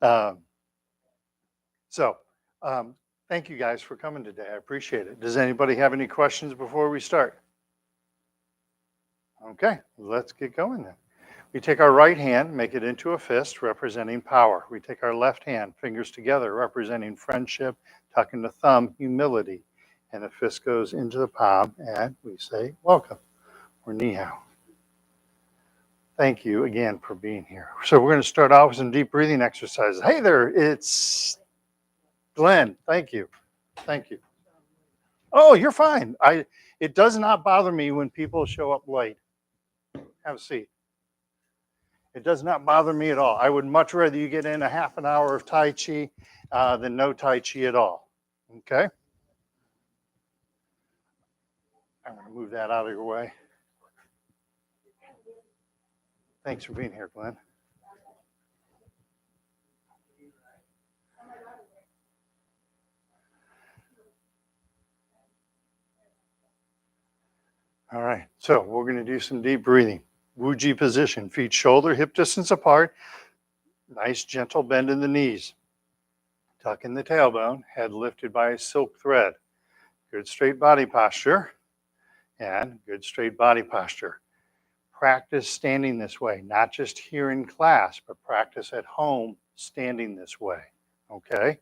um, so, thank you guys for coming today. I appreciate it. Does anybody have any questions before we start? Okay, let's get going then. We take our right hand, make it into a fist, representing power. We take our left hand, fingers together, representing friendship, tucking the thumb, humility. And the fist goes into the palm, and we say, welcome, or ni hao. Thank you again for being here. So we're going to start off with some deep breathing exercises. Hey there, it's Glenn. Thank you. Thank you. Oh, you're fine. It does not bother me when people show up late. Have a seat. It does not bother me at all. I would much rather you get in a half an hour of Tai Chi than no Tai Chi at all. Okay? I'm going to move that out of your way. Thanks for being here, Glenn. All right, so we're going to do some deep breathing. Wuji position, feet shoulder, hip distance apart. Nice gentle bend in the knees. Tuck in the tailbone, head lifted by a silk thread. Good straight body posture and good straight body posture. Practice standing this way, not just here in class, but practice at home standing this way, okay?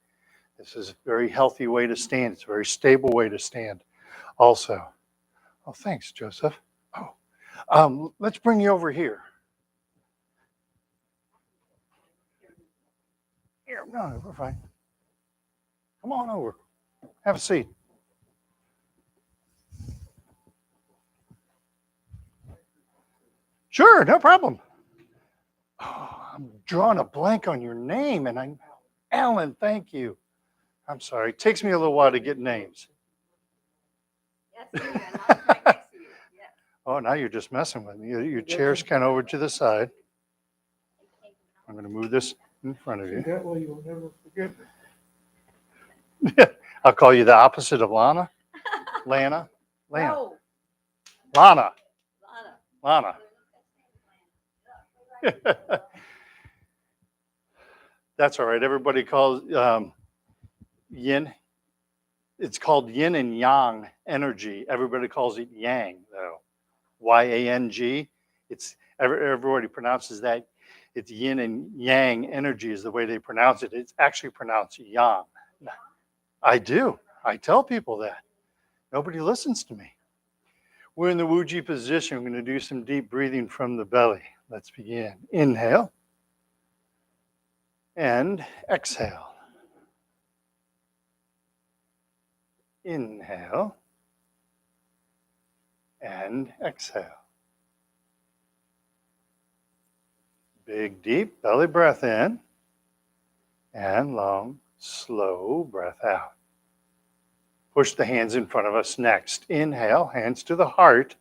This is a very healthy way to stand. It's a very stable way to stand also. Oh, thanks, Joseph. Oh, let's bring you over here. Here, no, we're fine. Come on over. Have a seat. Sure, no problem. Oh, I'm drawing a blank on your name, and I'm Alan. Thank you. I'm sorry. It takes me a little while to get names. Oh, now you're just messing with me. Your chair's kind of over to the side. I'm going to move this in front of you. That way you'll never forget me. I'll call you the opposite of Lana. Lana. No. Lana. Lana. That's all right. Everybody calls yin. It's called yin and yang energy. Everybody calls it yang, though. Y-A-N-G. It's everybody pronounces that. It's yin and yang energy is the way they pronounce it. It's actually pronounced yang. I do. I tell people that. Nobody listens to me. We're in the Wuji position. We're going to do some deep breathing from the belly. Let's begin. Inhale and exhale. Inhale and exhale. Big, deep belly breath in and long, slow breath out. Push the hands in front of us next. Inhale, hands to the heart.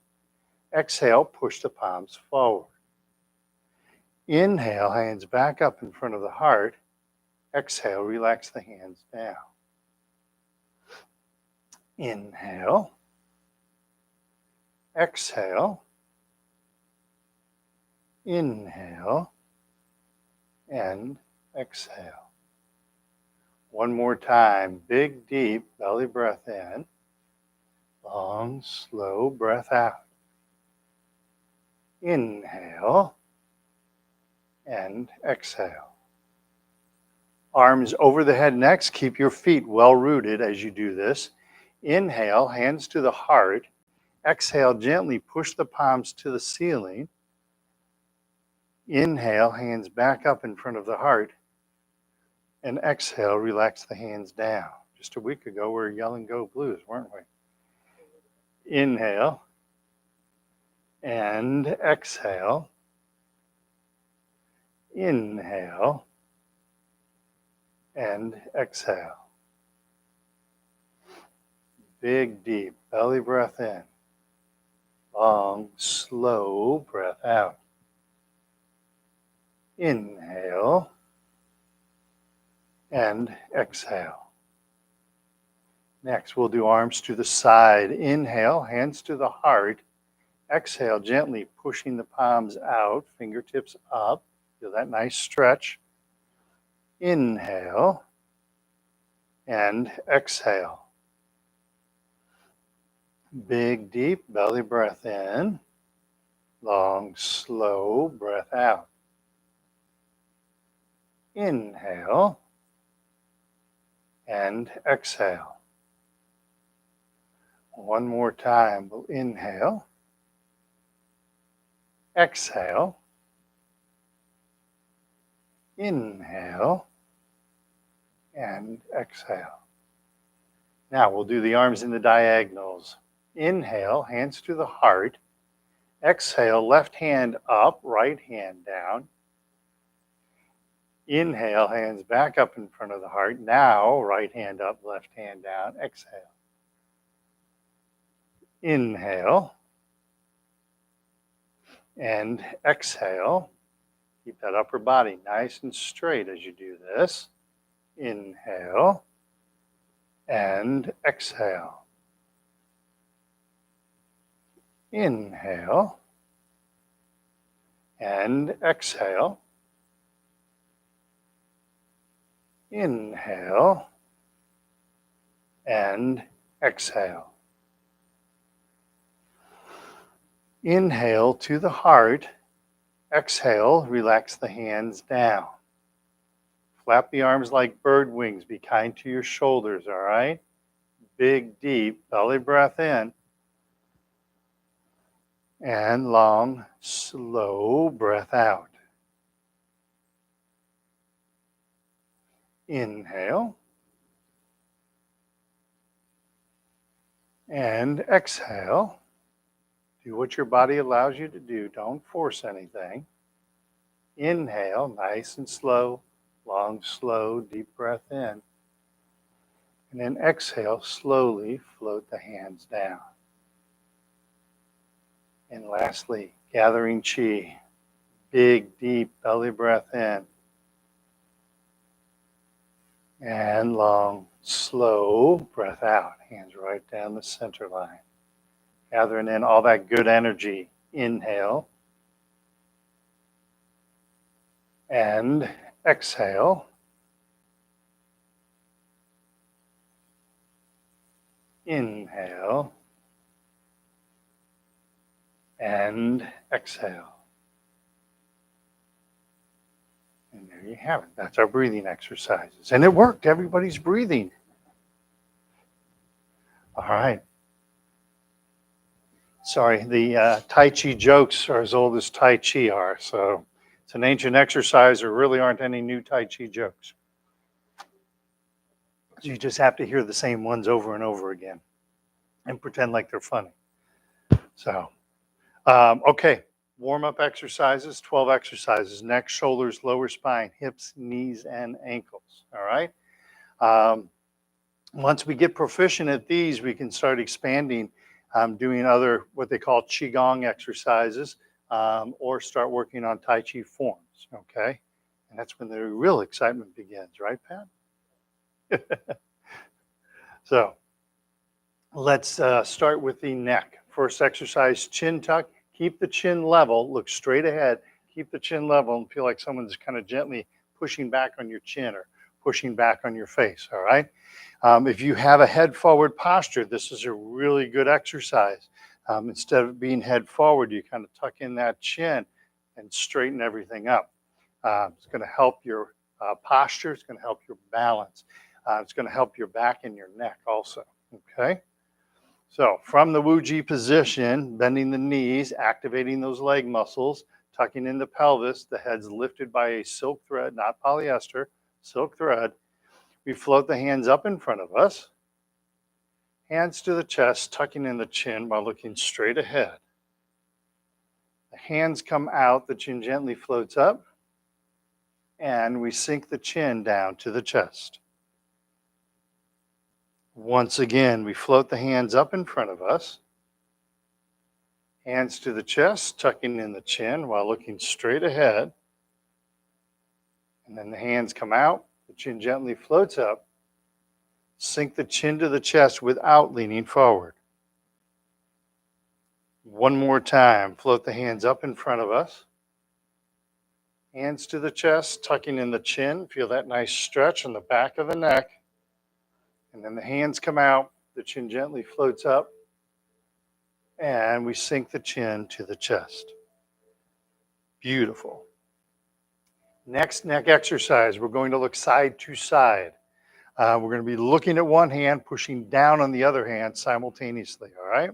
Exhale, push the palms forward. Inhale, hands back up in front of the heart. Exhale, relax the hands down. Inhale. Exhale. Inhale. And exhale. One more time. Big, deep belly breath in. Long, slow breath out. Inhale. And exhale. Arms over the head next. Keep your feet well rooted as you do this. Inhale, hands to the heart. Exhale, gently push the palms to the ceiling. Inhale, hands back up in front of the heart. And exhale, relax the hands down. Just a week ago, we were yelling Go Blues, weren't we? Inhale. And exhale. Inhale. And exhale. Big, deep belly breath in. Long, slow breath out. Inhale. And exhale. Next, we'll do arms to the side. Inhale, hands to the heart. Exhale, gently pushing the palms out, fingertips up. Feel that nice stretch. Inhale and exhale. Big, deep belly breath in. Long, slow breath out. Inhale and exhale. One more time. We'll inhale, exhale, inhale, and exhale. Now we'll do the arms in the diagonals. Inhale, hands to the heart. Exhale, left hand up, right hand down. Inhale, hands back up in front of the heart. Now, right hand up, left hand down. Exhale. Inhale and exhale. Keep that upper body nice and straight as you do this. Inhale and exhale. Inhale and exhale. Inhale and exhale. Inhale to the heart. Exhale, relax the hands down. Flap the arms like bird wings. Be kind to your shoulders, all right? Big, deep belly breath in. And long, slow breath out. Inhale. And exhale. Do what your body allows you to do. Don't force anything. Inhale, nice and slow. Long, slow, deep breath in. And then exhale, slowly float the hands down. And lastly, gathering chi. Big, deep belly breath in. And long, slow breath out. Hands right down the center line. Gathering in all that good energy. Inhale. And exhale. Inhale. And exhale. And there you have it. That's our breathing exercises. And it worked. Everybody's breathing. All right. Sorry, the Tai Chi jokes are as old as Tai Chi are. So it's an ancient exercise. There really aren't any new Tai Chi jokes. You just have to hear the same ones over and over again and pretend like they're funny. So, okay. Warm-up exercises, 12 exercises. Neck, shoulders, lower spine, hips, knees, and ankles. All right? Once we get proficient at these, we can start expanding, doing other, what they call Qigong exercises, or start working on Tai Chi forms, okay? And that's when the real excitement begins, right, Pat? So let's start with the neck. First exercise, chin tuck. Keep the chin level. Look straight ahead. Keep the chin level and feel like someone's kind of gently pushing back on your chin or pushing back on your face, all right? If you have a head forward posture, this is a really good exercise. Instead of being head forward, you kind of tuck in that chin and straighten everything up. It's going to help your posture. It's going to help your balance. It's going to help your back and your neck also, okay? So from the Wuji position, bending the knees, activating those leg muscles, tucking in the pelvis, the head's lifted by a silk thread, not polyester, silk thread. We float the hands up in front of us, hands to the chest, tucking in the chin while looking straight ahead. The hands come out, the chin gently floats up, and we sink the chin down to the chest. Once again, we float the hands up in front of us, hands to the chest, tucking in the chin while looking straight ahead. And then the hands come out, the chin gently floats up, sink the chin to the chest without leaning forward. One more time, float the hands up in front of us, Hands to the chest, tucking in the chin. Feel that nice stretch on the back of the neck. And then the hands come out. The chin gently floats up. And we sink the chin to the chest. Beautiful. Next neck exercise, we're going to look side to side. We're going to be looking at one hand, pushing down on the other hand simultaneously, all right?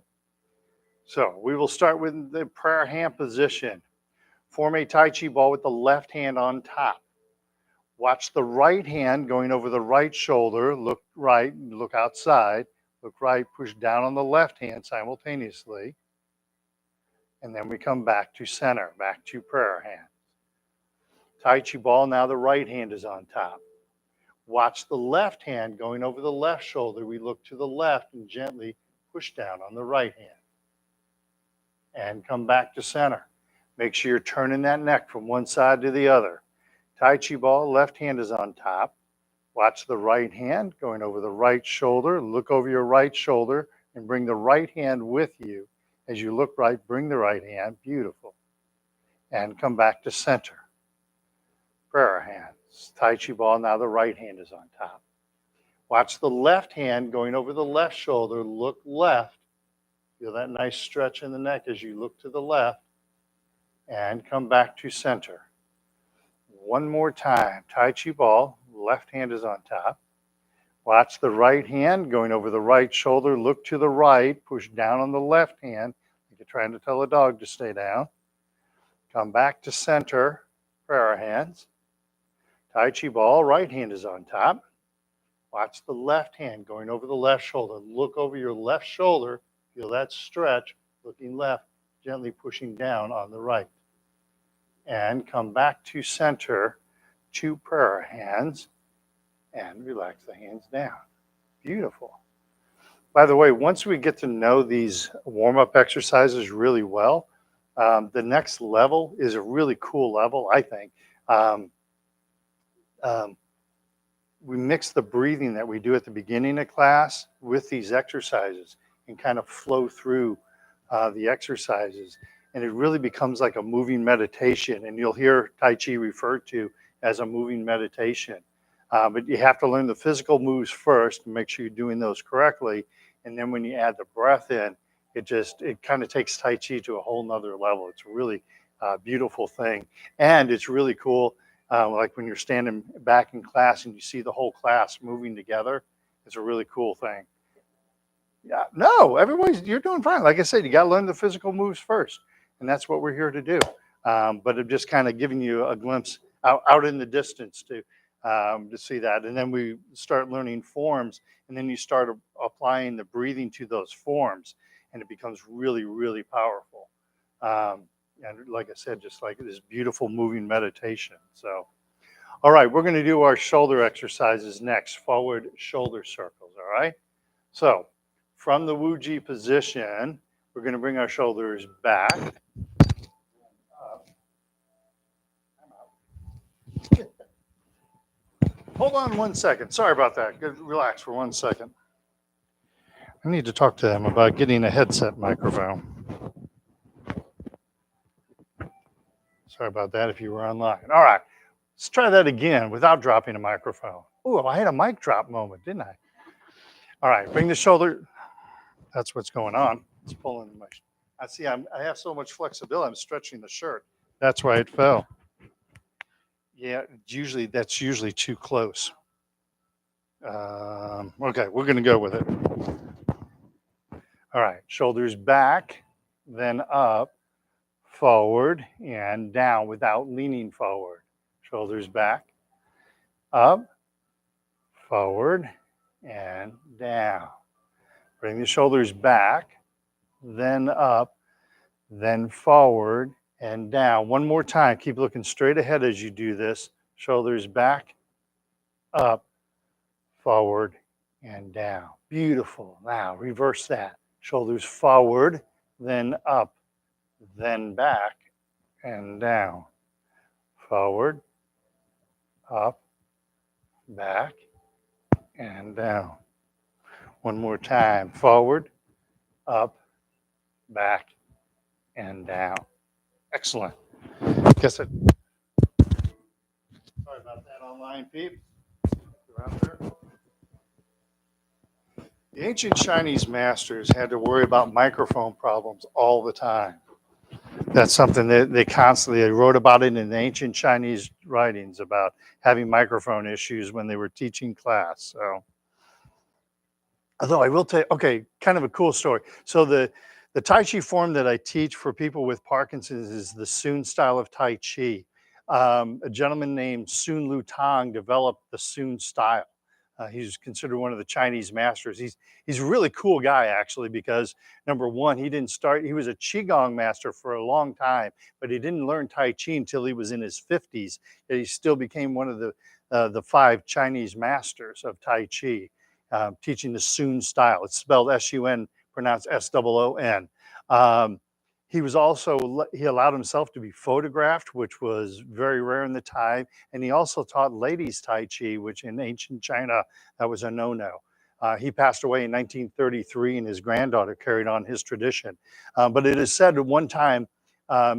So we will start with the prayer hand position. Form a Tai Chi ball with the left hand on top. Watch the right hand going over the right shoulder. Look right, look outside. Look right, push down on the left hand simultaneously. And then we come back to center, back to prayer hand. Tai Chi ball, now the right hand is on top. Watch the left hand going over the left shoulder. We look to the left and gently push down on the right hand. And come back to center. Make sure you're turning that neck from one side to the other. Tai Chi ball, left hand is on top. Watch the right hand going over the right shoulder. Look over your right shoulder and bring the right hand with you. As you look right, bring the right hand. Beautiful. And come back to center. Prayer hands. Tai Chi ball, now the right hand is on top. Watch the left hand going over the left shoulder. Look left. Feel that nice stretch in the neck as you look to the left. And come back to center. One more time. Tai Chi ball, left hand is on top. Watch the right hand going over the right shoulder. Look to the right. Push down on the left hand. Like you're trying to tell a dog to stay down. Come back to center. Prayer hands. Tai Chi ball, right hand is on top. Watch the left hand going over the left shoulder. Look over your left shoulder. Feel that stretch. Looking left, gently pushing down on the right. And come back to center, two prayer hands, and relax the hands down. Beautiful. By the way, once we get to know these warm-up exercises really well, the next level is a really cool level, I think. We mix the breathing that we do at the beginning of class with these exercises and kind of flow through the exercises. And it really becomes like a moving meditation. And you'll hear Tai Chi referred to as a moving meditation. But you have to learn the physical moves first and make sure you're doing those correctly. And then when you add the breath in, it kind of takes Tai Chi to a whole nother level. It's a really beautiful thing. And it's really cool. Like when you're standing back in class and you see the whole class moving together, it's a really cool thing. Yeah, no, you're doing fine. Like I said, you got to learn the physical moves first. And that's what we're here to do. But I'm just kind of giving you a glimpse out in the distance to see that. And then we start learning forms, and then you start applying the breathing to those forms, and it becomes really, really powerful. And like I said, just like this beautiful moving meditation. So, all right, we're going to do our shoulder exercises next, forward shoulder circles, all right? So from the Wuji position, we're going to bring our shoulders back. Hold on 1 second. Sorry about that. Relax for 1 second. I need to talk to them about getting a headset microphone. Sorry about that if you were online. All right. Let's try that again without dropping a microphone. Oh, I had a mic drop moment, didn't I? All right. Bring the shoulder. That's what's going on. It's pulling my. I see. I have so much flexibility. I'm stretching the shirt. That's why it fell. Yeah, that's usually too close. Okay, we're going to go with it. All right, shoulders back, then up, forward, and down without leaning forward. Shoulders back, up, forward, and down. Bring the shoulders back, then up, then forward, and down. One more time. Keep looking straight ahead as you do this. Shoulders back, up, forward, and down. Beautiful. Now reverse that. Shoulders forward, then up, then back, and down. Forward, up, back, and down. One more time. Forward, up, back, and down. Excellent. that online, peeps? You're out there? The ancient Chinese masters had to worry about microphone problems all the time. That's something that they wrote about it in the ancient Chinese writings about having microphone issues when they were teaching class. So, although I will tell you, okay, kind of a cool story. So the Tai Chi form that I teach for people with Parkinson's is the Sun style of Tai Chi. A gentleman named Sun Lu Tang developed the Sun style. He's considered one of the Chinese masters. He's a really cool guy, actually, because number one, he was a Qigong master for a long time, but he didn't learn Tai Chi until he was in his 50s. Yet he still became one of the 5 Chinese masters of Tai Chi, teaching the Sun style. It's spelled S-U-N, pronounced S-O-O-N. He allowed himself to be photographed, which was very rare in the time. And he also taught ladies Tai Chi, which in ancient China, that was a no-no. He passed away in 1933 and his granddaughter carried on his tradition. But it is said at one time,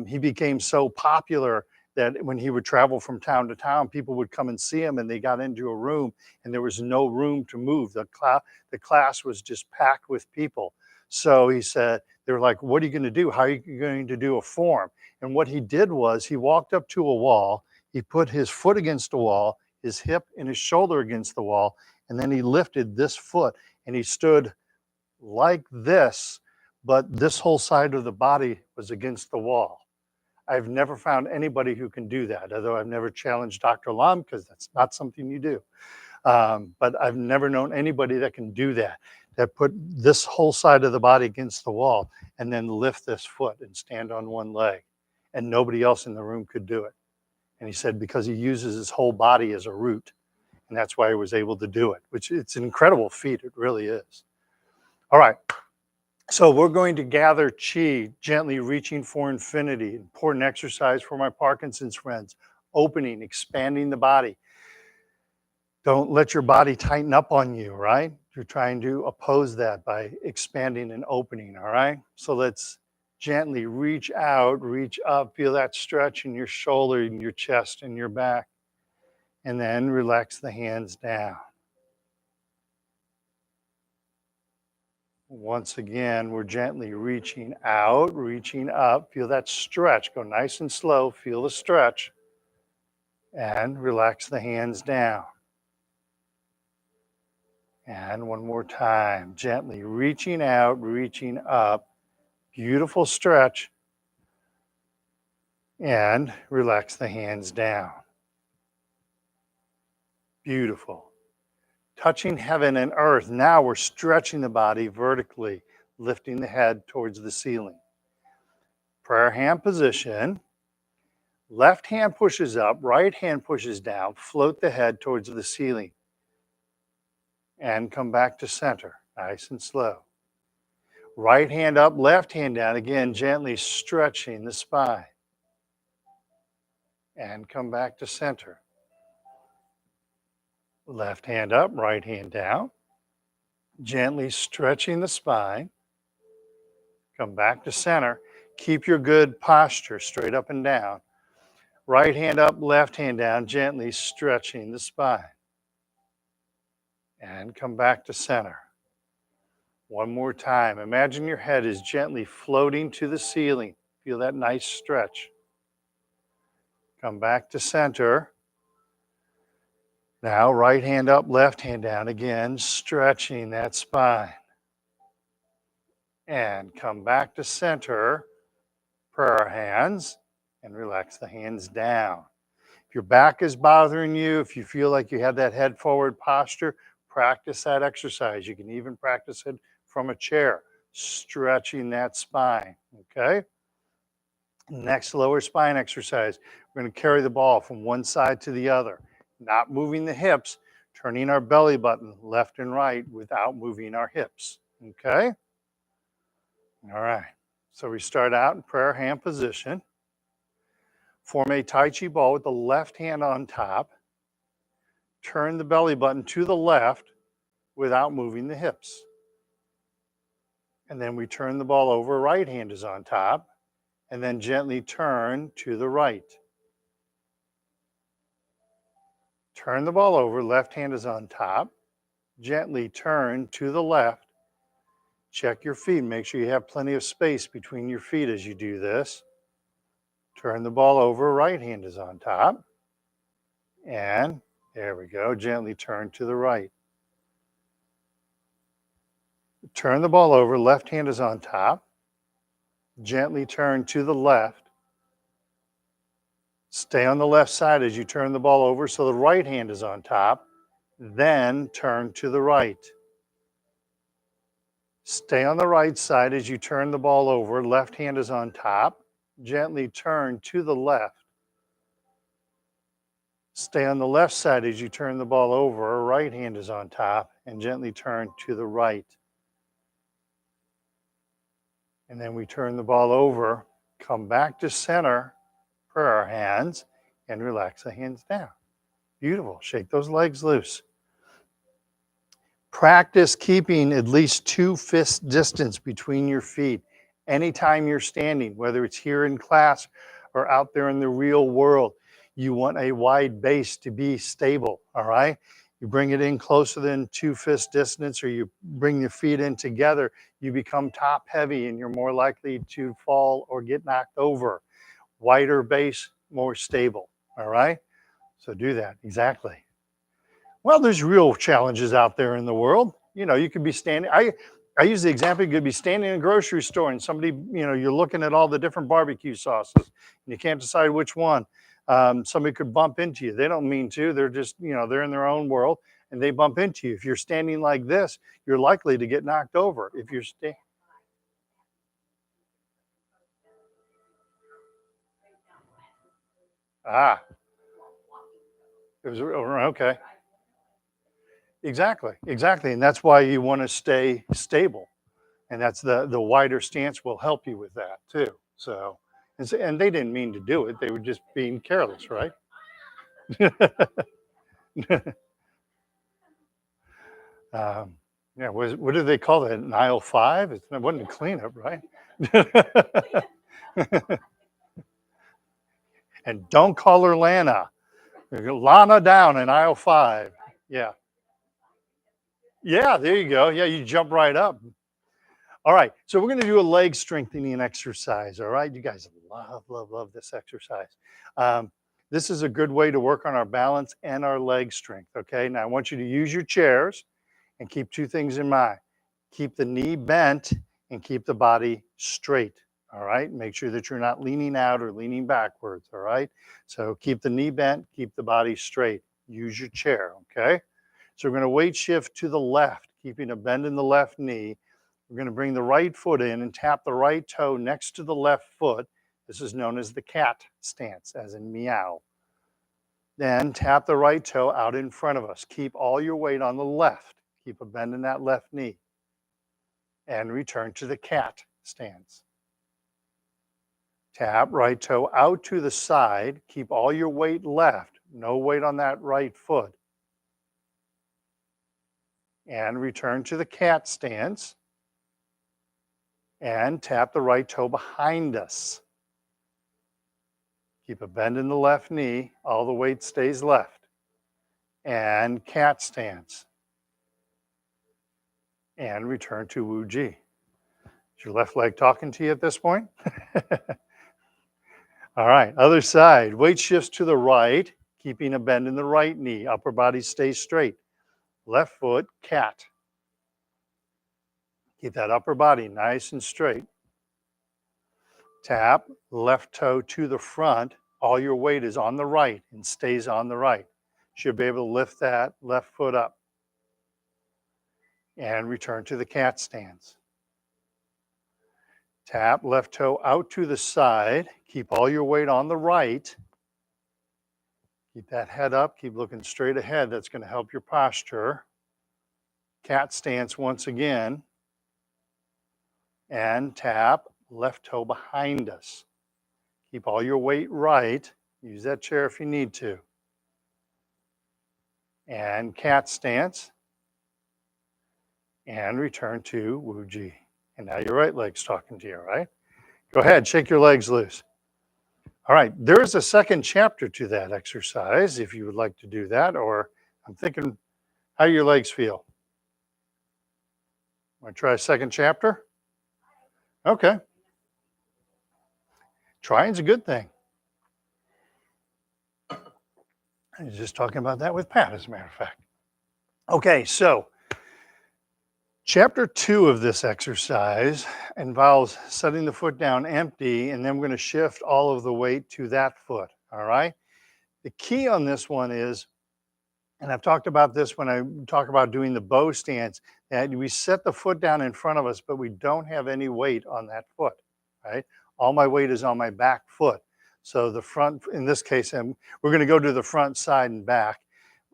he became so popular that when he would travel from town to town, people would come and see him and they got into a room and there was no room to move. The class was just packed with people. So he said, they were like, what are you going to do? How are you going to do a form? And what he did was he walked up to a wall, he put his foot against the wall, his hip and his shoulder against the wall, and then he lifted this foot and he stood like this, but this whole side of the body was against the wall. I've never found anybody who can do that, although I've never challenged Dr. Lam because that's not something you do. But I've never known anybody that can do that put this whole side of the body against the wall and then lift this foot and stand on one leg. And nobody else in the room could do it. And he said, because he uses his whole body as a root. And that's why he was able to do it, which it's an incredible feat. It really is. All right. So we're going to gather chi, gently reaching for infinity. Important exercise for my Parkinson's friends. Opening, expanding the body. Don't let your body tighten up on you, right? You're trying to oppose that by expanding and opening, all right? So let's gently reach out, reach up, feel that stretch in your shoulder, in your chest, and your back. And then relax the hands down. Once again, we're gently reaching out, reaching up. Feel that stretch. Go nice and slow. Feel the stretch. And relax the hands down. And one more time, gently reaching out, reaching up. Beautiful stretch. And relax the hands down. Beautiful. Touching heaven and earth. Now we're stretching the body vertically, lifting the head towards the ceiling. Prayer hand position. Left hand pushes up, right hand pushes down. Float the head towards the ceiling. And come back to center, nice and slow. Right hand up, left hand down. Again, gently stretching the spine. And come back to center. Left hand up, right hand down. Gently stretching the spine. Come back to center. Keep your good posture straight up and down. Right hand up, left hand down, gently stretching the spine. And come back to center. One more time. Imagine your head is gently floating to the ceiling. Feel that nice stretch. Come back to center. Now, right hand up, left hand down. Again, stretching that spine. And come back to center. Prayer hands. And relax the hands down. If your back is bothering you, if you feel like you have that head forward posture, practice that exercise. You can even practice it from a chair, stretching that spine, okay? Next lower spine exercise, we're going to carry the ball from one side to the other, not moving the hips, turning our belly button left and right without moving our hips, okay? All right, so we start out in prayer hand position. Form a Tai Chi ball with the left hand on top. Turn the belly button to the left without moving the hips. And then we turn the ball over, right hand is on top, and then gently turn to the right. Turn the ball over, left hand is on top. Gently turn to the left. Check your feet, make sure you have plenty of space between your feet as you do this. Turn the ball over, right hand is on top. And there we go, gently turn to the right. Turn the ball over, left hand is on top. Gently turn to the left. Stay on the left side as you turn the ball over so the right hand is on top. Then turn to the right. Stay on the right side as you turn the ball over. Left hand is on top. Gently turn to the left. Stay on the left side as you turn the ball over. Right hand is on top. And gently turn to the right. And then we turn the ball over. Come back to center for our hands and relax the hands down. Beautiful. Shake those legs loose. Practice keeping at least 2 fist distance between your feet anytime you're standing, whether it's here in class or out there in the real world. You want a wide base to be stable, all right? You bring it in closer than 2 fist distance, or you bring your feet in together, you become top heavy and you're more likely to fall or get knocked over. Wider base, more stable, all right? So do that, exactly. Well, there's real challenges out there in the world. You know, you could be standing, I use the example, you could be standing in a grocery store and somebody, you know, you're looking at all the different barbecue sauces and you can't decide which one. Somebody could bump into you. They don't mean to, they're just, you know, they're in their own world and they bump into you. If you're standing like this, you're likely to get knocked over. If you're it was okay. Exactly, exactly. And that's why you want to stay stable. And that's the wider stance will help you with that too. So, and they didn't mean to do it. They were just being careless, right? um, yeah, what do they call that? An aisle 5? It wasn't a cleanup, right? And don't call her Lana. Lana down in aisle 5. Yeah. Yeah, there you go. Yeah, you jump right up. All right, so we're going to do a leg strengthening exercise. All right, you guys love, love, love this exercise. This is a good way to work on our balance and our leg strength. Okay, now I want you to use your chairs and keep 2 things in mind. Keep the knee bent and keep the body straight. All right, make sure that you're not leaning out or leaning backwards. All right, so keep the knee bent, keep the body straight. Use your chair. Okay, so we're going to weight shift to the left, keeping a bend in the left knee. We're going to bring the right foot in and tap the right toe next to the left foot. This is known as the cat stance, as in meow. Then tap the right toe out in front of us. Keep all your weight on the left. Keep a bend in that left knee. And return to the cat stance. Tap right toe out to the side. Keep all your weight left. No weight on that right foot. And return to the cat stance. And tap the right toe behind us. Keep a bend in the left knee. All the weight stays left. And cat stance. And return to Wu Ji. Is your left leg talking to you at this point? All right, other side. Weight shifts to the right, keeping a bend in the right knee. Upper body stays straight. Left foot, cat. Keep that upper body nice and straight. Tap, left toe to the front. All your weight is on the right and stays on the right. Should be able to lift that left foot up. And return to the cat stance. Tap, left toe out to the side. Keep all your weight on the right. Keep that head up. Keep looking straight ahead. That's going to help your posture. Cat stance once again. And tap, left toe behind us. Keep all your weight right. Use that chair if you need to. And cat stance. And return to Wu Ji. And now your right leg's talking to you, all right? Go ahead, shake your legs loose. All right, there is a second chapter to that exercise if you would like to do that, or I'm thinking, how do your legs feel? Want to try a second chapter? Okay, trying's a good thing. I was just talking about that with Pat, as a matter of fact. Okay, so chapter 2 of this exercise involves setting the foot down empty, and then we're going to shift all of the weight to that foot, all right? The key on this one is, and I've talked about this when I talk about doing the bow stance, that we set the foot down in front of us, but we don't have any weight on that foot, right? All my weight is on my back foot. So the front, in this case, and we're going to go to the front, side, and back.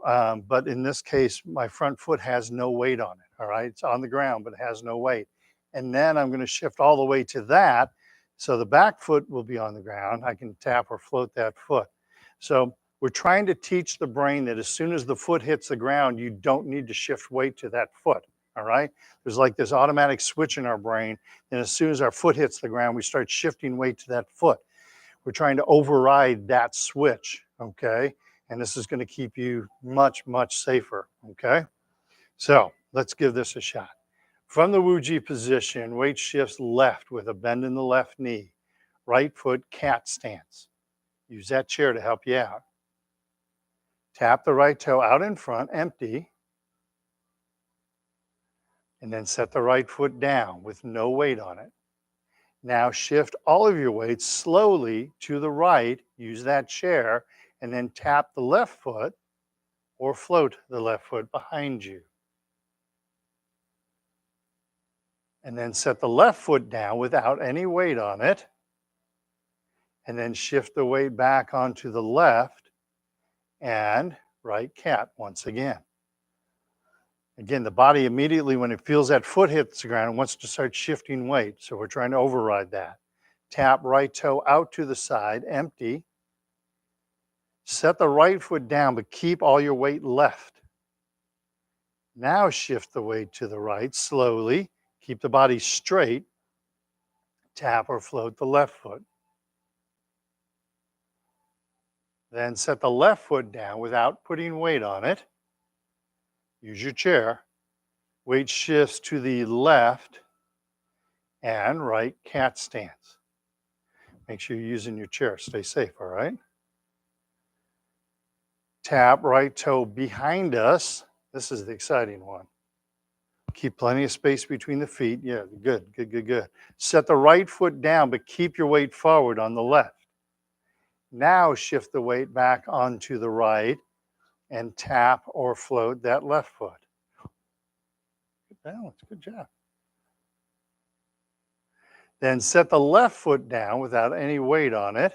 But in this case, my front foot has no weight on it, all right? It's on the ground, but it has no weight. And then I'm going to shift all the way to that. So the back foot will be on the ground. I can tap or float that foot. So we're trying to teach the brain that as soon as the foot hits the ground, you don't need to shift weight to that foot, all right? There's like this automatic switch in our brain, and as soon as our foot hits the ground, we start shifting weight to that foot. We're trying to override that switch, okay? And this is going to keep you much, much safer, okay? So let's give this a shot. From the Wuji position, weight shifts left with a bend in the left knee. Right foot cat stance. Use that chair to help you out. Tap the right toe out in front, empty. And then set the right foot down with no weight on it. Now shift all of your weight slowly to the right. Use that chair and then tap the left foot or float the left foot behind you. And then set the left foot down without any weight on it. And then shift the weight back onto the left and right cat once again. Again, the body immediately, when it feels that foot hits the ground, it wants to start shifting weight. So we're trying to override that. Tap right toe out to the side, empty. Set the right foot down, but keep all your weight left. Now shift the weight to the right slowly. Keep the body straight. Tap or float the left foot. Then set the left foot down without putting weight on it. Use your chair. Weight shifts to the left and right cat stance. Make sure you're using your chair. Stay safe, all right? Tap right toe behind us. This is the exciting one. Keep plenty of space between the feet. Yeah, good, good, good, good. Set the right foot down, but keep your weight forward on the left. Now shift the weight back onto the right and tap or float that left foot. Good balance, good job. Then set the left foot down without any weight on it.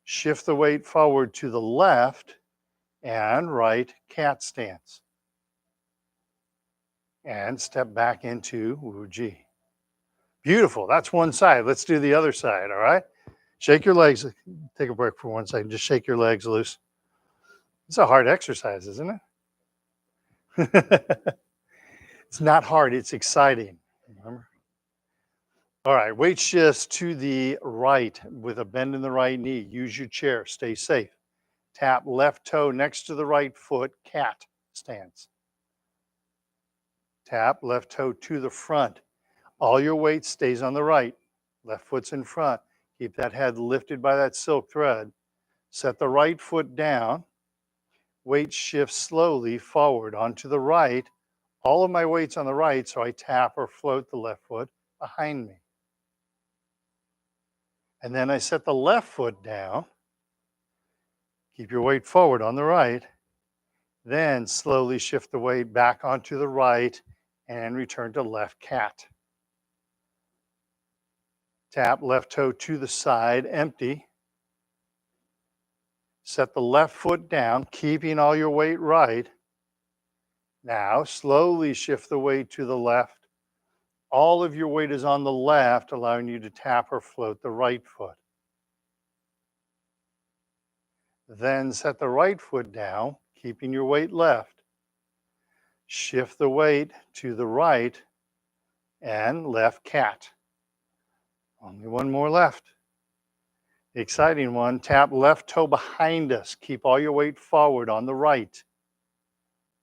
Shift the weight forward to the left and right cat stance. And step back into Wuji. Beautiful. That's one side. Let's do the other side, all right? Shake your legs. Take a break for 1 second. Just shake your legs loose. It's a hard exercise, isn't it? It's not hard. It's exciting. Remember? All right. Weight shifts to the right with a bend in the right knee. Use your chair. Stay safe. Tap left toe next to the right foot. Cat stance. Tap left toe to the front. All your weight stays on the right. Left foot's in front. Keep that head lifted by that silk thread. Set the right foot down. Weight shifts slowly forward onto the right. All of my weight's on the right, so I tap or float the left foot behind me. And then I set the left foot down. Keep your weight forward on the right. Then slowly shift the weight back onto the right and return to left cat. Tap left toe to the side, empty. Set the left foot down, keeping all your weight right. Now slowly shift the weight to the left. All of your weight is on the left, allowing you to tap or float the right foot. Then set the right foot down, keeping your weight left. Shift the weight to the right and left cat. Only one more left. The exciting one, tap left toe behind us. Keep all your weight forward on the right.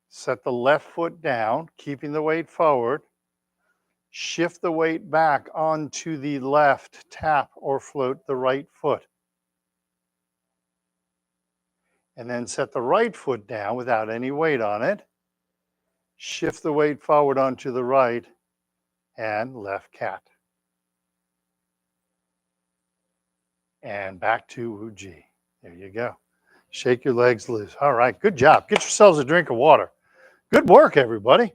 Set the left foot down, keeping the weight forward. Shift the weight back onto the left. Tap or float the right foot. And then set the right foot down without any weight on it. Shift the weight forward onto the right and left cat. And back to Wuji. There you go. Shake your legs loose. All right, good job. Get yourselves a drink of water. Good work, everybody.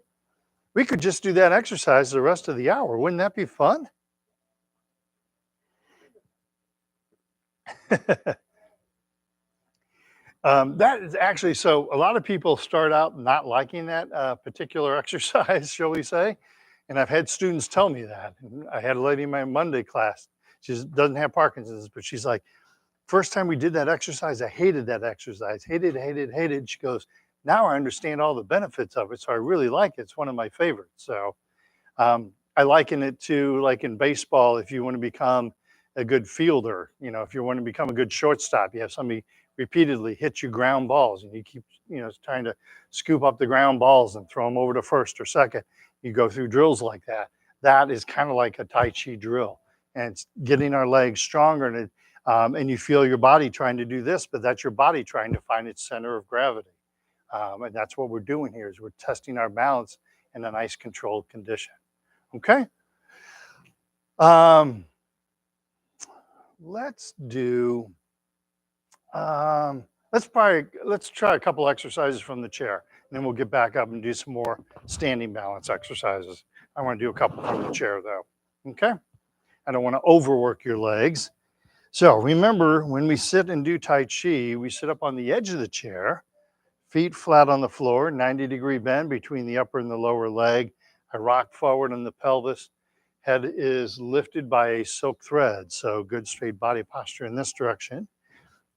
We could just do that exercise the rest of the hour. Wouldn't that be fun? That is actually, so a lot of people start out not liking that particular exercise, shall we say. And I've had students tell me that. I had a lady in my Monday class. She doesn't have Parkinson's, but she's like, first time we did that exercise, I hated that exercise. Hated. She goes, now I understand all the benefits of it. So I really like it. It's one of my favorites. So I liken it to, like in baseball, if you want to become a good fielder, if you want to become a good shortstop, you have somebody repeatedly hit you ground balls and you keep, trying to scoop up the ground balls and throw them over to first or second. You go through drills like that. That is kind of like a Tai Chi drill. And it's getting our legs stronger. And you feel your body trying to do this, but that's your body trying to find its center of gravity. And that's what we're doing here is we're testing our balance in a nice controlled condition. Okay. Let's do, let's try a couple exercises from the chair. And then we'll get back up and do some more standing balance exercises. I want to do a couple from the chair though. Okay. I don't want to overwork your legs. So remember, when we sit and do Tai Chi, we sit up on the edge of the chair, feet flat on the floor, 90-degree bend between the upper and the lower leg. I rock forward on the pelvis. Head is lifted by a silk thread. So good straight body posture in this direction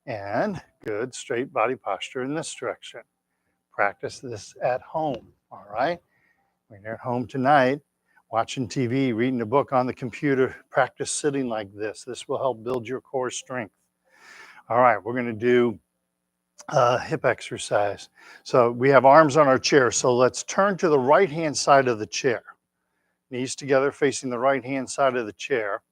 and good straight body posture in this direction. Practice this at home, all right? When you're at home tonight, watching TV, reading a book on the computer, practice sitting like this. This will help build your core strength. All right, we're going to do hip exercise. So we have arms on our chair. So let's turn to the right-hand side of the chair. Knees together facing the right-hand side of the chair.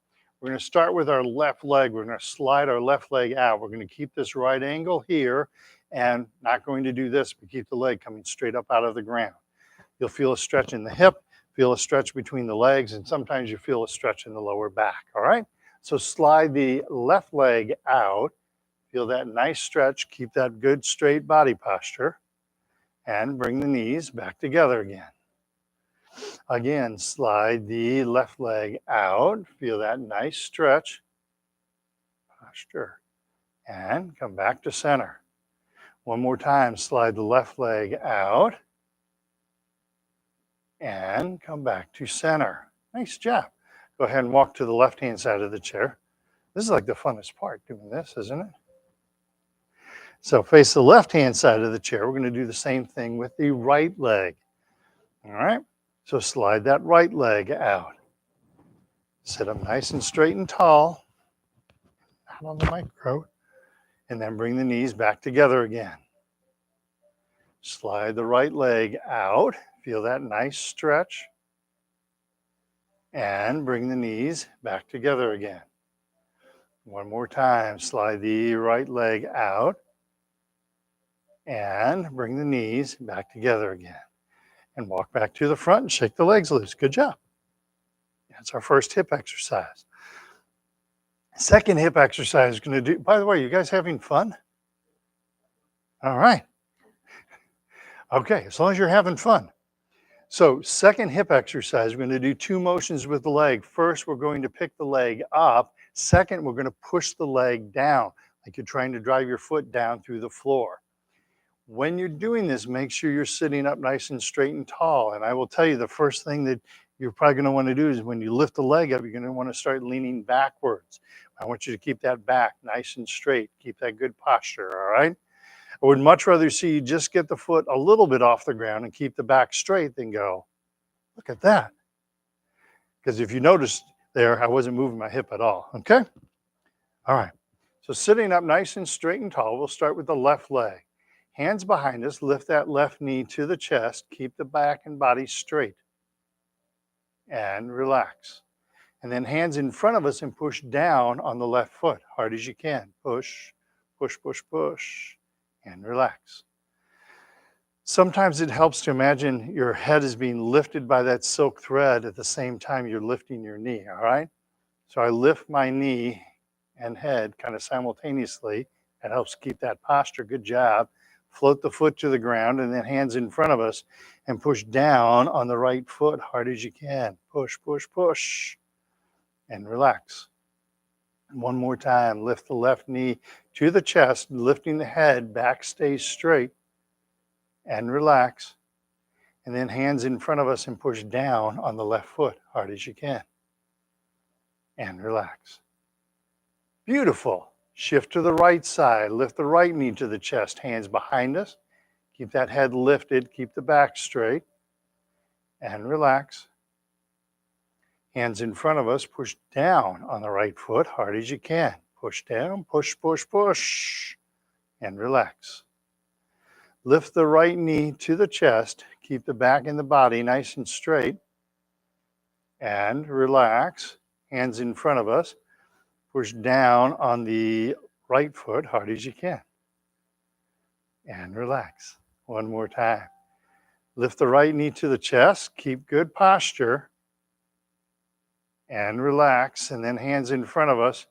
We're going to start with our left leg. We're going to slide our left leg out. We're going to keep this right angle here and not going to do this, but keep the leg coming straight up out of the ground. You'll feel a stretch in the hip, feel a stretch between the legs, and sometimes you feel a stretch in the lower back, all right? So slide the left leg out. Feel that nice stretch. Keep that good straight body posture. And bring the knees back together again. Again, slide the left leg out. Feel that nice stretch. Posture. And come back to center. One more time, slide the left leg out. And come back to center. Nice job. Go ahead and walk to the left-hand side of the chair. This is like the funnest part, doing this, isn't it? So face the left-hand side of the chair. We're going to do the same thing with the right leg. All right. So slide that right leg out. Sit up nice and straight and tall. Not on the micro. And then bring the knees back together again. Slide the right leg out. Feel that nice stretch. And bring the knees back together again. One more time. Slide the right leg out. And bring the knees back together again. And walk back to the front and shake the legs loose. Good job. That's our first hip exercise. Second hip exercise is going to do, by the way, you guys having fun? All right. Okay, as long as you're having fun. So second hip exercise, we're going to do two motions with the leg. First, we're going to pick the leg up. Second, we're going to push the leg down, like you're trying to drive your foot down through the floor. When you're doing this, make sure you're sitting up nice and straight and tall. And I will tell you, the first thing that you're probably going to want to do is when you lift the leg up, you're going to want to start leaning backwards. I want you to keep that back nice and straight. Keep that good posture, all right? I would much rather see you just get the foot a little bit off the ground and keep the back straight than go, look at that. Because if you noticed there, I wasn't moving my hip at all, okay? All right. So sitting up nice and straight and tall, we'll start with the left leg. Hands behind us, lift that left knee to the chest, keep the back and body straight, and relax. And then hands in front of us and push down on the left foot, hard as you can. Push, push, push, push, and relax. Sometimes it helps to imagine your head is being lifted by that silk thread at the same time you're lifting your knee, all right? So I lift my knee and head kind of simultaneously. That helps keep that posture. Good job. Float the foot to the ground and then hands in front of us and push down on the right foot hard as you can. Push, push, push, and relax. One more time. Lift the left knee to the chest, lifting the head, back stays straight, and relax. And then hands in front of us and push down on the left foot hard as you can, and relax. Beautiful. Shift to the right side. Lift the right knee to the chest. Hands behind us. Keep that head lifted. Keep the back straight. And relax. Hands in front of us. Push down on the right foot hard as you can. Push down. Push, push, push. And relax. Lift the right knee to the chest. Keep the back and the body nice and straight. And relax. Hands in front of us. Push down on the right foot hard as you can. And relax. One more time. Lift the right knee to the chest. Keep good posture. And relax. And then hands in front of us.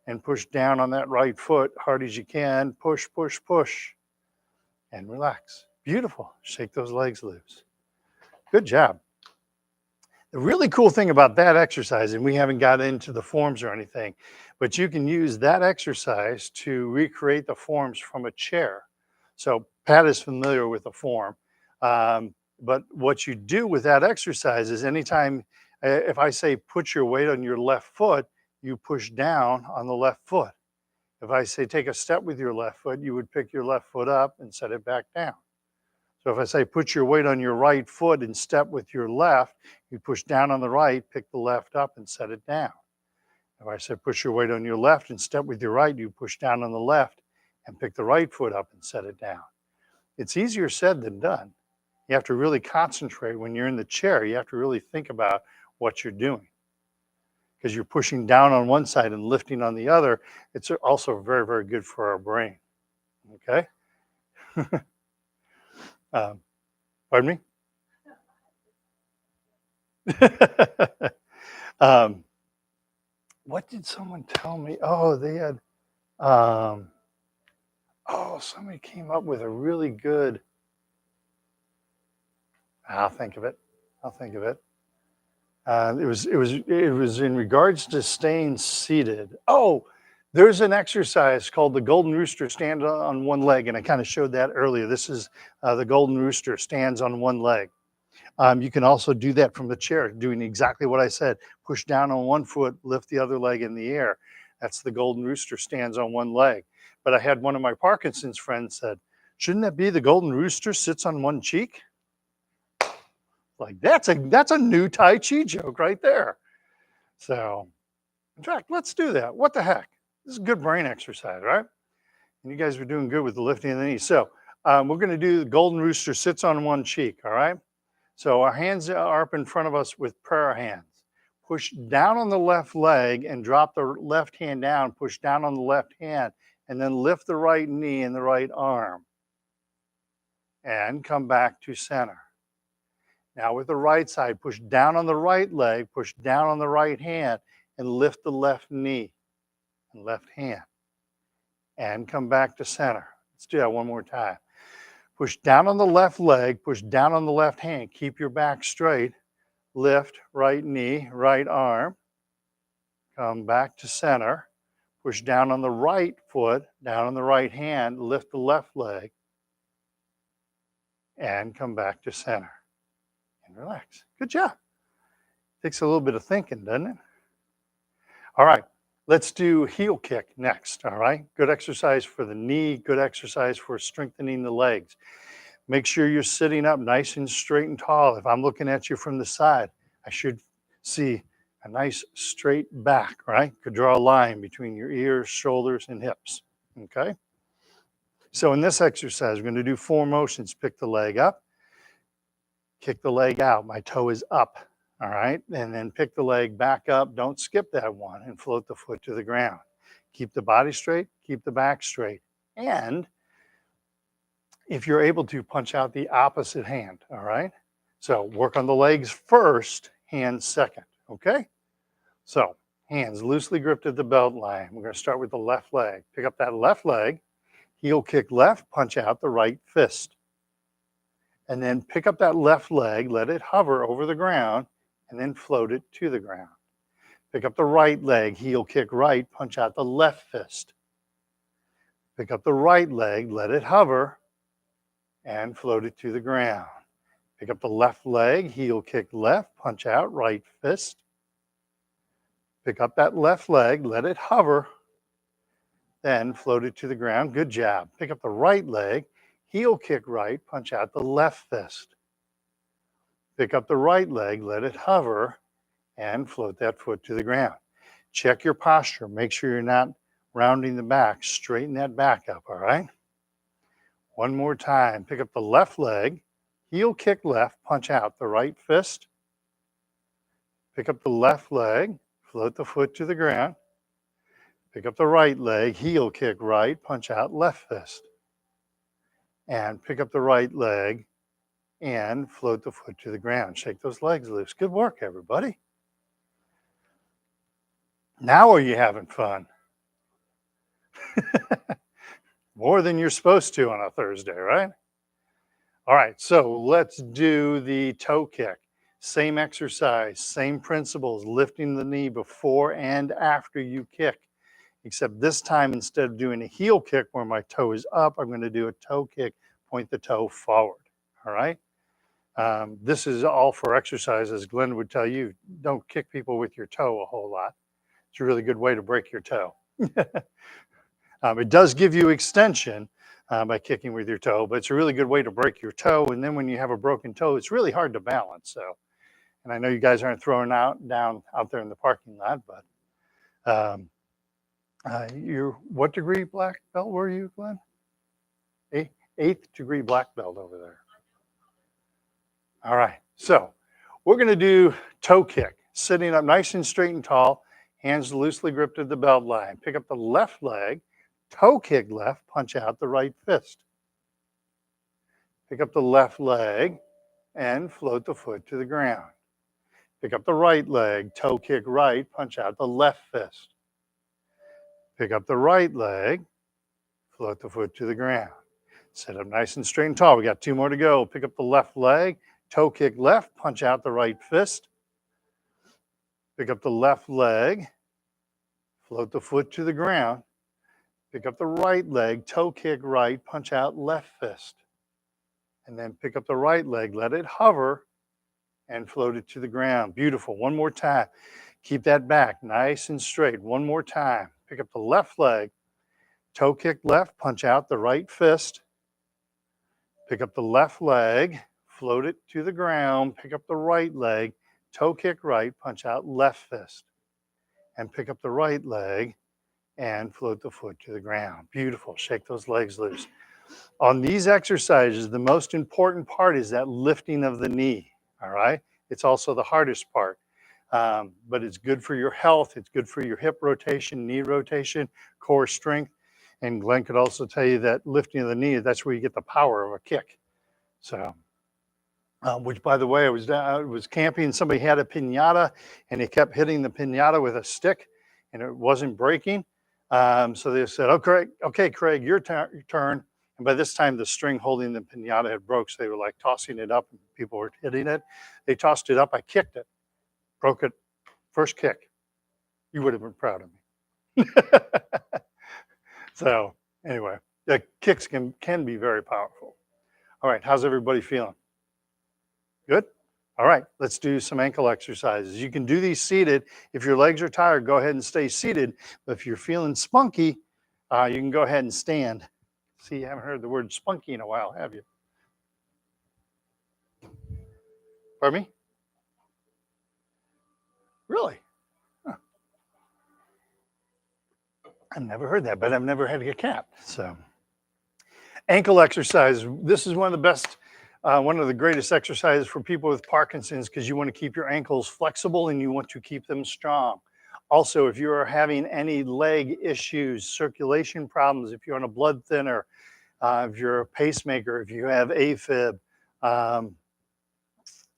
And push down on that right foot hard as you can. Push, push, push. And relax. Beautiful. Shake those legs loose. Good job. The really cool thing about that exercise, and we haven't got into the forms or anything, but you can use that exercise to recreate the forms from a chair. So Pat is familiar with the form, but what you do with that exercise is anytime, if I say put your weight on your left foot, you push down on the left foot. If I say take a step with your left foot, you would pick your left foot up and set it back down. So if I say put your weight on your right foot and step with your left, you push down on the right, pick the left up and set it down. If I said push your weight on your left and step with your right, you push down on the left and pick the right foot up and set it down. It's easier said than done. You have to really concentrate when you're in the chair. You have to really think about what you're doing because you're pushing down on one side and lifting on the other. It's also very, very good for our brain. Okay? Pardon me? What did someone tell me? Oh, they had, somebody came up with a really good, I'll think of it. It was in regards to staying seated. Oh, there's an exercise called the Golden Rooster stand on one leg, and I kind of showed that earlier. This is the Golden Rooster stands on one leg. You can also do that from the chair, doing exactly what I said. Push down on one foot, lift the other leg in the air. That's the Golden Rooster stands on one leg. But I had one of my Parkinson's friends said, shouldn't that be the Golden Rooster sits on one cheek? Like that's a new Tai Chi joke right there. So, in fact, let's do that. What the heck? This is a good brain exercise, right? And you guys are doing good with the lifting of the knees. So we're going to do the Golden Rooster sits on one cheek, all right? So our hands are up in front of us with prayer hands. Push down on the left leg and drop the left hand down. Push down on the left hand and then lift the right knee and the right arm. And come back to center. Now with the right side, push down on the right leg, push down on the right hand, and lift the left knee and left hand. And come back to center. Let's do that one more time. Push down on the left leg, push down on the left hand. Keep your back straight. Lift, right knee, right arm. Come back to center. Push down on the right foot, down on the right hand. Lift the left leg. And come back to center. And relax. Good job. Takes a little bit of thinking, doesn't it? All right. Let's do heel kick next, all right? Good exercise for the knee, good exercise for strengthening the legs. Make sure you're sitting up nice and straight and tall. If I'm looking at you from the side, I should see a nice straight back, right? Could draw a line between your ears, shoulders, and hips, okay? So in this exercise, we're going to do 4 motions. Pick the leg up, kick the leg out. My toe is up, all right? And then pick the leg back up. Don't skip that one and float the foot to the ground. Keep the body straight, keep the back straight. And if you're able to, punch out the opposite hand, all right? So work on the legs first, hands second, okay? So hands loosely gripped at the belt line. We're going to start with the left leg. Pick up that left leg, heel kick left, punch out the right fist. And then pick up that left leg, let it hover over the ground, and then float it to the ground. Pick up the right leg, heel kick right, punch out the left fist. Pick up the right leg, let it hover, and float it to the ground. Pick up the left leg, heel kick left, punch out, right fist. Pick up that left leg, let it hover, then float it to the ground. Good job. Pick up the right leg, heel kick right, punch out the left fist. Pick up the right leg, let it hover, and float that foot to the ground. Check your posture. Make sure you're not rounding the back. Straighten that back up, all right? One more time. Pick up the left leg, heel kick left, punch out the right fist. Pick up the left leg, float the foot to the ground. Pick up the right leg, heel kick right, punch out left fist. And pick up the right leg and float the foot to the ground. Shake those legs loose. Good work, everybody. Now are you having fun? More than you're supposed to on a Thursday, right? All right, so let's do the toe kick. Same exercise, same principles, lifting the knee before and after you kick. Except this time, instead of doing a heel kick where my toe is up, I'm going to do a toe kick, point the toe forward, all right? This is all for exercise, as Glenn would tell you. Don't kick people with your toe a whole lot. It's a really good way to break your toe. It does give you extension by kicking with your toe, but it's a really good way to break your toe. And then when you have a broken toe, it's really hard to balance. So, and I know you guys aren't throwing down out there in the parking lot, but you're what degree black belt were you, Glenn? Eighth degree black belt over there. All right, so we're going to do toe kick, sitting up nice and straight and tall, hands loosely gripped at the belt line. Pick up the left leg, toe kick left, punch out the right fist. Pick up the left leg and float the foot to the ground. Pick up the right leg, toe kick right, punch out the left fist. Pick up the right leg, float the foot to the ground. Sit up nice and straight and tall. We got 2 more to go. Pick up the left leg, toe kick left, punch out the right fist. Pick up the left leg, float the foot to the ground. Pick up the right leg, toe kick right, punch out left fist. And then pick up the right leg, let it hover, and float it to the ground. Beautiful. One more time. Keep that back nice and straight. One more time. Pick up the left leg, toe kick left, punch out the right fist. Pick up the left leg, float it to the ground. Pick up the right leg, toe kick right, punch out left fist. And pick up the right leg and float the foot to the ground. Beautiful. Shake those legs loose. On these exercises, the most important part is that lifting of the knee, all right? It's also the hardest part, but it's good for your health. It's good for your hip rotation, knee rotation, core strength. And Glenn could also tell you that lifting of the knee, that's where you get the power of a kick. So, which by the way, I was camping, somebody had a piñata and he kept hitting the piñata with a stick and it wasn't breaking. So they said, okay, Craig, your turn. And by this time, the string holding the piñata had broke, so they were like tossing it up and people were hitting it. They tossed it up, I kicked it, broke it, first kick. You would have been proud of me. So anyway, the kicks can be very powerful. All right, how's everybody feeling? Good? All right, let's do some ankle exercises. You can do these seated. If your legs are tired, go ahead and stay seated. But if you're feeling spunky, you can go ahead and stand. See, you haven't heard the word spunky in a while, have you? Pardon me? Really? I've never heard that, but I've never had a cat. So, ankle exercise. This is one of the best, one of the greatest exercises for people with Parkinson's because you want to keep your ankles flexible and you want to keep them strong. Also, if you are having any leg issues, circulation problems, if you're on a blood thinner, if you're a pacemaker, if you have AFib, um,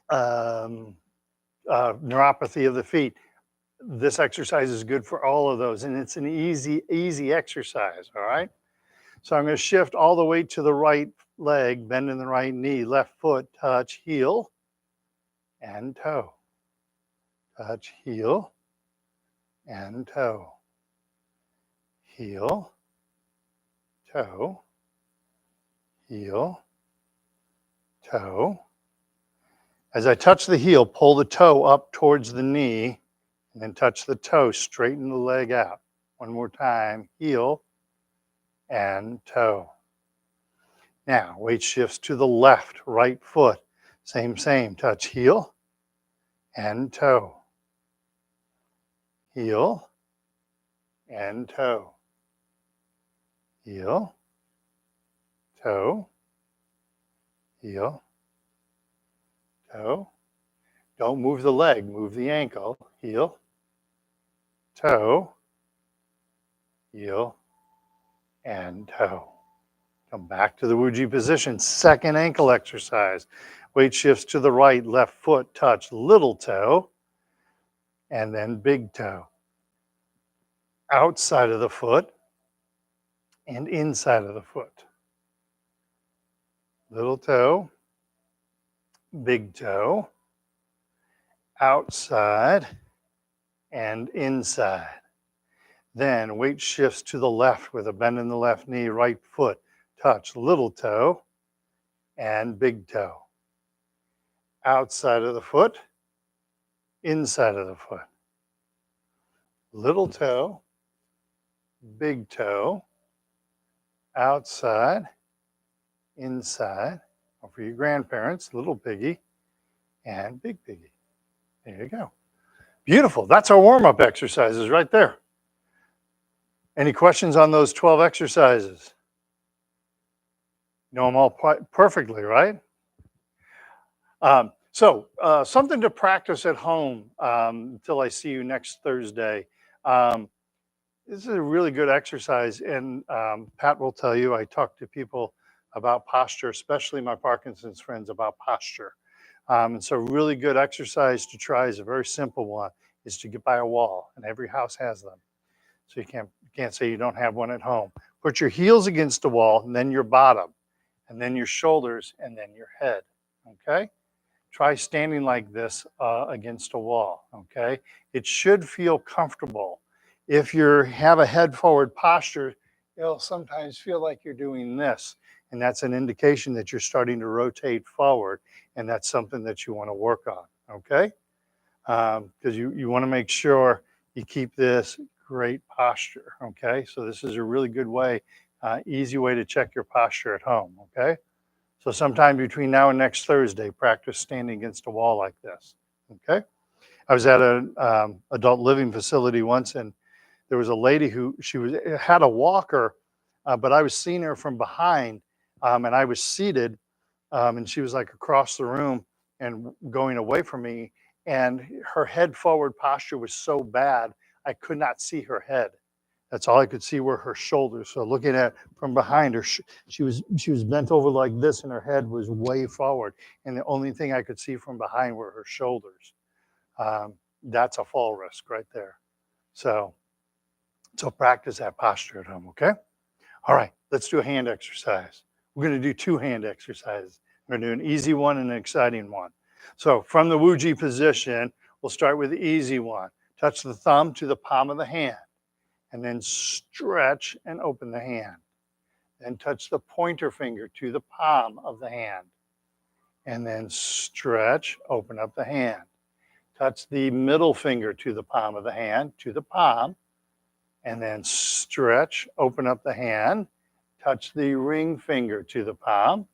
um, neuropathy of the feet, this exercise is good for all of those. And it's an easy exercise, all right? So I'm going to shift all the way to the right leg, bend in the right knee, left foot, touch, heel, and toe. Touch, heel, and toe. Heel, toe, heel, toe. As I touch the heel, pull the toe up towards the knee, and then touch the toe, straighten the leg out. One more time, heel and toe. Now, weight shifts to the left, right foot. Same, touch heel and toe. Heel and toe. Heel, toe, heel, toe. Don't move the leg, move the ankle. Heel, toe, heel, and toe. Come back to the Wuji position. Second ankle exercise. Weight shifts to the right, left foot, touch little toe, and then big toe. Outside of the foot and inside of the foot. Little toe, big toe, outside and inside. Then weight shifts to the left with a bend in the left knee, right foot, touch little toe and big toe. Outside of the foot, inside of the foot. Little toe, big toe, outside, inside. Or for your grandparents, little piggy and big piggy. There you go. Beautiful. That's our warm-up exercises right there. Any questions on those 12 exercises? Know them all perfectly, right? Something to practice at home until I see you next Thursday. This is a really good exercise, and Pat will tell you, I talk to people about posture, especially my Parkinson's friends, about posture. And so really good exercise to try is a very simple one, is to get by a wall, and every house has them. So you can't say you don't have one at home. Put your heels against the wall, and then your bottom, and then your shoulders, and then your head, okay? Try standing like this against a wall, okay? It should feel comfortable. If you have a head forward posture, it'll sometimes feel like you're doing this, and that's an indication that you're starting to rotate forward, and that's something that you want to work on, okay? Because you want to make sure you keep this great posture, okay? So this is a really good way, easy way to check your posture at home, okay? So sometime between now and next Thursday, practice standing against a wall like this, okay? I was at an adult living facility once, and there was a lady who had a walker, but I was seeing her from behind, and I was seated, and she was like across the room and going away from me, and her head forward posture was so bad, I could not see her head. That's all I could see were her shoulders. So looking at from behind her, she was bent over like this, and her head was way forward. And the only thing I could see from behind were her shoulders. That's a fall risk right there. So practice that posture at home, okay? All right, let's do a hand exercise. We're going to do 2 hand exercises. We're going to do an easy one and an exciting one. So from the Wuji position, we'll start with the easy one. Touch the thumb to the palm of the hand, and then stretch and open the hand. Then touch the pointer finger to the palm of the hand, and then stretch, open up the hand. Touch the middle finger to the palm of the hand, to the palm, and then stretch, open up the hand. Touch the ring finger to the palm,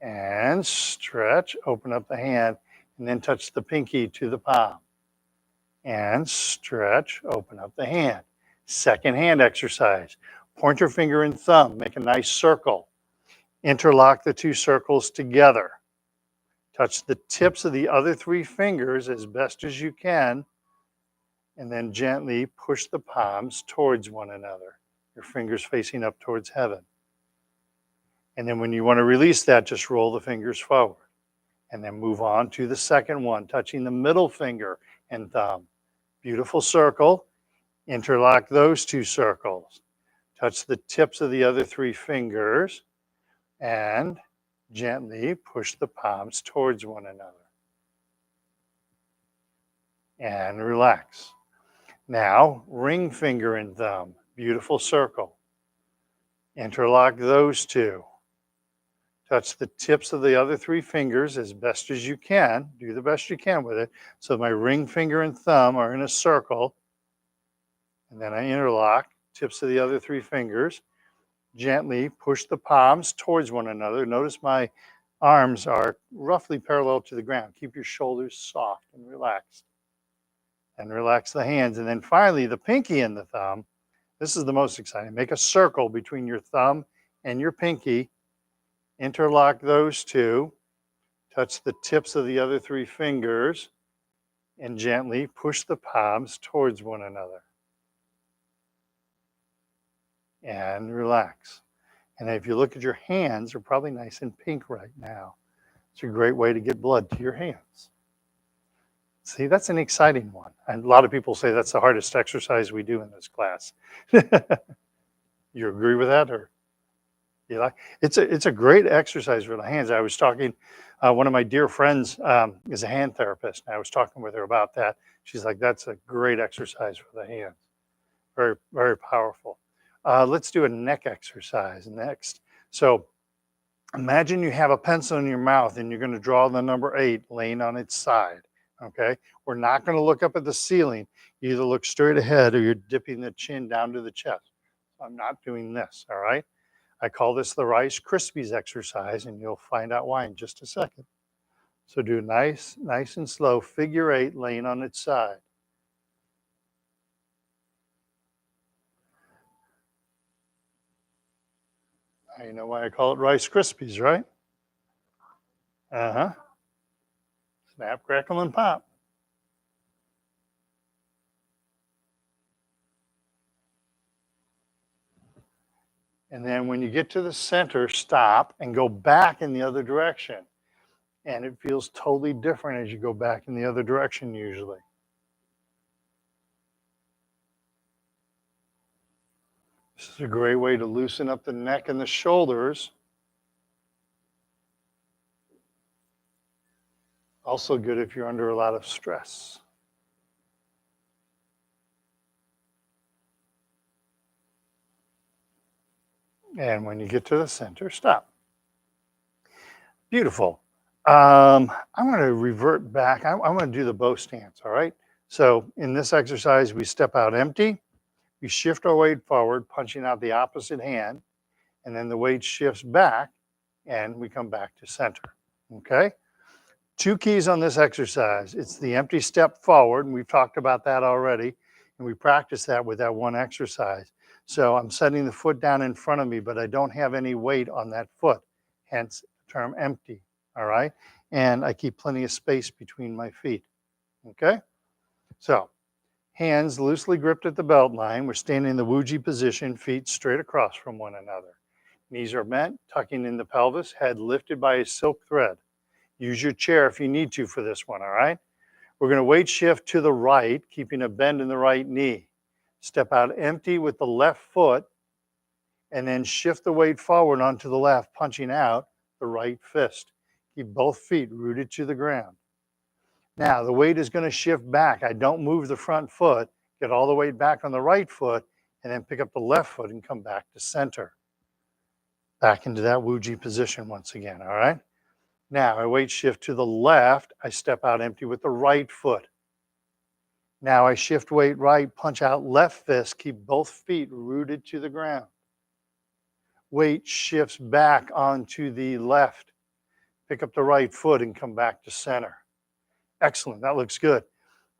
and stretch, open up the hand, and then touch the pinky to the palm, and stretch, open up the hand. Second hand exercise. Pointer finger and thumb, make a nice circle. Interlock the two circles together. Touch the tips of the other three fingers as best as you can, and then gently push the palms towards one another, your fingers facing up towards heaven. And then when you want to release that, just roll the fingers forward. And then move on to the second one, touching the middle finger and thumb. Beautiful circle. Interlock those two circles. Touch the tips of the other three fingers and gently push the palms towards one another. And relax. Now, ring finger and thumb. Beautiful circle. Interlock those two. Touch the tips of the other three fingers as best as you can. Do the best you can with it. So my ring finger and thumb are in a circle. And then I interlock tips of the other three fingers. Gently push the palms towards one another. Notice my arms are roughly parallel to the ground. Keep your shoulders soft and relaxed. And relax the hands. And then finally, the pinky and the thumb. This is the most exciting. Make a circle between your thumb and your pinky. Interlock those two. Touch the tips of the other three fingers. And gently push the palms towards one another. And relax. And if you look at your hands, they're probably nice and pink right now. It's a great way to get blood to your hands. See, that's an exciting one. And a lot of people say that's the hardest exercise we do in this class. You agree with that, or you like? It's a great exercise for the hands. I was talking, one of my dear friends is a hand therapist, and I was talking with her about that. She's like, that's a great exercise for the hands. Very, very powerful. Let's do a neck exercise next. So imagine you have a pencil in your mouth and you're going to draw the number 8 laying on its side. Okay. We're not going to look up at the ceiling. You either look straight ahead or you're dipping the chin down to the chest. I'm not doing this. All right. I call this the Rice Krispies exercise, and you'll find out why in just a second. So do nice and slow figure 8 laying on its side. Now you know why I call it Rice Krispies, right? Uh-huh. Snap, crackle, and pop. And then when you get to the center, stop and go back in the other direction. And it feels totally different as you go back in the other direction usually. This is a great way to loosen up the neck and the shoulders. Also good if you're under a lot of stress. And when you get to the center, stop. Beautiful. I'm going to revert back. I'm going to do the bow stance, all right? So in this exercise, we step out empty. We shift our weight forward, punching out the opposite hand. And then the weight shifts back, and we come back to center, okay? 2 keys on this exercise. It's the empty step forward, and we've talked about that already, and we practice that with that one exercise. So I'm setting the foot down in front of me, but I don't have any weight on that foot, hence the term empty, all right? And I keep plenty of space between my feet, okay? So hands loosely gripped at the belt line. We're standing in the Wuji position, feet straight across from one another. Knees are bent, tucking in the pelvis, head lifted by a silk thread. Use your chair if you need to for this one, all right? We're going to weight shift to the right, keeping a bend in the right knee. Step out empty with the left foot, and then shift the weight forward onto the left, punching out the right fist. Keep both feet rooted to the ground. Now, the weight is going to shift back. I don't move the front foot, get all the weight back on the right foot, and then pick up the left foot and come back to center. Back into that Wuji position once again, all right? Now, I weight shift to the left. I step out empty with the right foot. Now I shift weight right, punch out left fist, keep both feet rooted to the ground. Weight shifts back onto the left. Pick up the right foot and come back to center. Excellent, that looks good.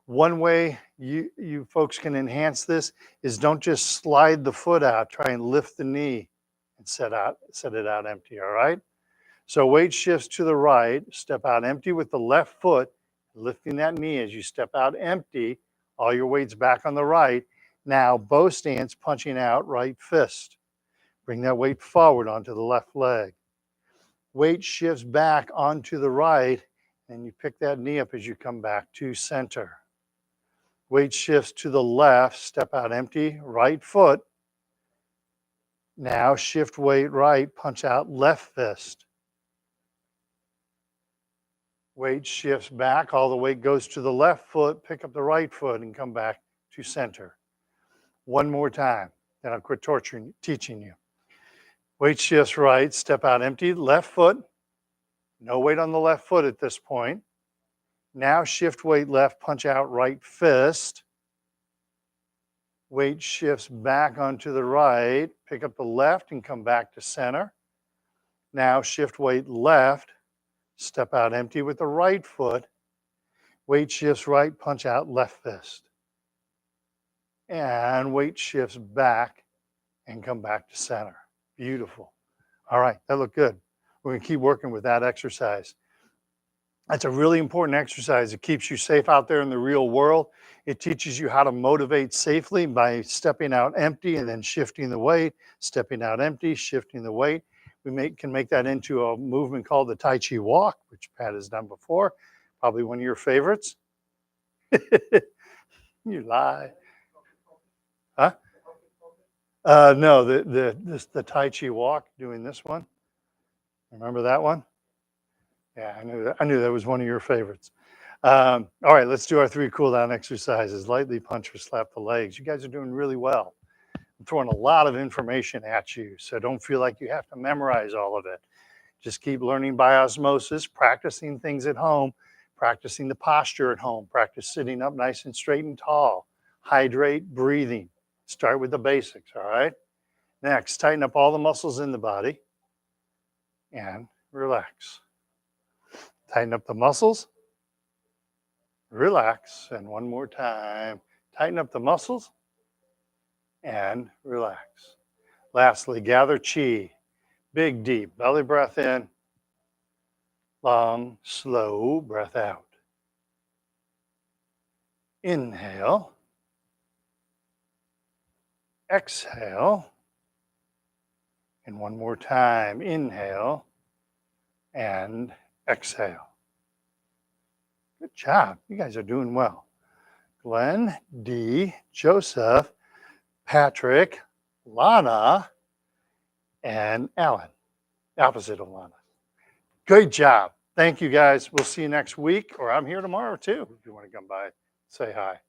One way you folks can enhance this is don't just slide the foot out, try and lift the knee and set it out empty, all right? So weight shifts to the right, step out empty with the left foot, lifting that knee as you step out empty, all your weight's back on the right. Now bow stance, punching out right fist. Bring that weight forward onto the left leg. Weight shifts back onto the right, and you pick that knee up as you come back to center. Weight shifts to the left, step out empty, right foot. Now shift weight right, punch out left fist. Weight shifts back, all the weight goes to the left foot, pick up the right foot and come back to center. One more time, then I'll quit teaching you. Weight shifts right, step out empty, left foot. No weight on the left foot at this point. Now shift weight left, punch out right fist. Weight shifts back onto the right, pick up the left and come back to center. Now shift weight left, step out empty with the right foot. Weight shifts right, punch out left fist. And weight shifts back and come back to center. Beautiful. All right, that looked good. We're going to keep working with that exercise. That's a really important exercise. It keeps you safe out there in the real world. It teaches you how to motivate safely by stepping out empty and then shifting the weight, stepping out empty, shifting the weight. We can make that into a movement called the Tai Chi Walk, which Pat has done before. Probably one of your favorites. You lie. Huh? No, the Tai Chi Walk, doing this one. Remember that one? Yeah, I knew that was one of your favorites. All right, let's do our 3 cool down exercises. Lightly punch or slap the legs. You guys are doing really well. I'm throwing a lot of information at you, so don't feel like you have to memorize all of it. Just keep learning by osmosis, practicing things at home, practicing the posture at home, practice sitting up nice and straight and tall. Hydrate, breathing. Start with the basics, all right? Next, tighten up all the muscles in the body and relax. Tighten up the muscles, relax, and one more time. Tighten up the muscles and relax. Lastly, gather chi. Big, deep belly breath in, long, slow breath out. Inhale, exhale, and one more time. Inhale and exhale. Good job. You guys are doing well. Glenn, Dee, Joseph, Patrick, Lana, and Alan. Opposite of Lana. Good job. Thank you guys. We'll see you next week, or I'm here tomorrow too. If you want to come by, say hi.